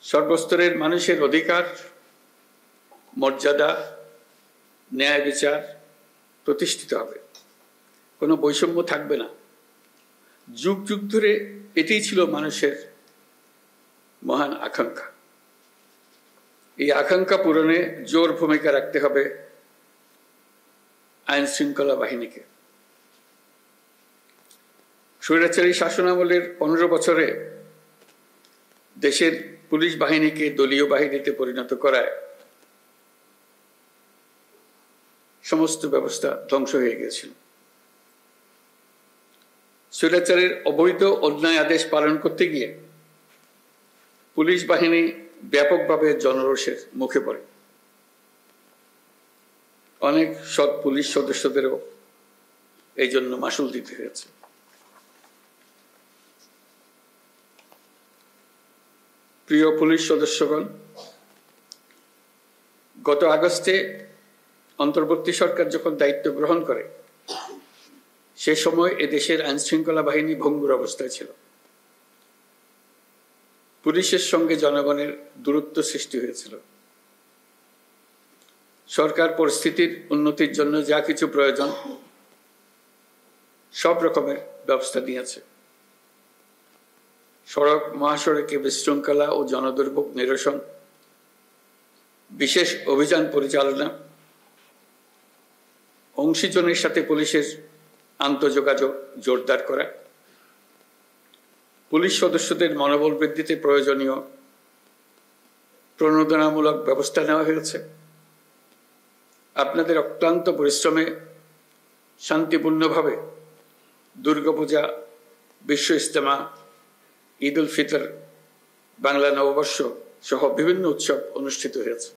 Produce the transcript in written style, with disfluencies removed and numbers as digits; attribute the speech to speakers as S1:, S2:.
S1: সর্বস্তরের মানুষের অধিকার, মর্যাদা, ন্যায় বিচার প্রতিষ্ঠিত হবে, কোনো বৈষম্য থাকবে না। যুগ যুগ ধরে এটাই ছিল মানুষের মহান আকাঙ্ক্ষা। এই আকাঙ্ক্ষা পূরণে জোর ভূমিকা রাখতে হবে আইন শৃঙ্খলা বাহিনীকে। স্বৈরাচারী শাসনামলের 15 বছরে দেশের পুলিশ বাহিনীকে দলীয় বাহিনীতে পরিণত করায় সমস্ত ব্যবস্থা ধ্বংস হয়ে গিয়েছিল। স্বৈরাচারের অবৈধ অন্যায় আদেশ পালন করতে গিয়ে পুলিশ বাহিনী ব্যাপকভাবে জনরোষের মুখে পড়ে। অনেক সৎ পুলিশ সদস্যদেরও এই জন্য মাশুল দিতে হয়েছে। প্রিয় পুলিশ সদস্যগণ, গত আগস্টে অন্তর্বর্তী সরকার যখন দায়িত্ব গ্রহণ করে সে সময় এদেশের আইন শৃঙ্খলা বাহিনী ভঙ্গুর অবস্থায় ছিল। পুলিশের সঙ্গে জনগণের দূরত্ব সৃষ্টি হয়েছিল। সরকার পরিস্থিতির উন্নতির জন্য যা কিছু প্রয়োজন সব রকমের ব্যবস্থা নিয়েছে। সড়ক মহাসড়কে বিশৃঙ্খলা ও জনদুর্ভোগ নিরসন, বিশেষ অভিযান পরিচালনা, অংশীজনের সাথে পুলিশের আন্তঃযোগাযোগ জোরদার করা, পুলিশ সদস্যদের মনোবল বৃদ্ধিতে প্রয়োজনীয় প্রণোদনামূলক ব্যবস্থা নেওয়া হয়েছে। আপনাদের অক্লান্ত পরিশ্রমে শান্তিপূর্ণভাবে দুর্গাপূজা, বিশ্ব ইজতেমা, ঈদ উল ফিতর, বাংলা নববর্ষ সহ বিভিন্ন উৎসব অনুষ্ঠিত হয়েছে।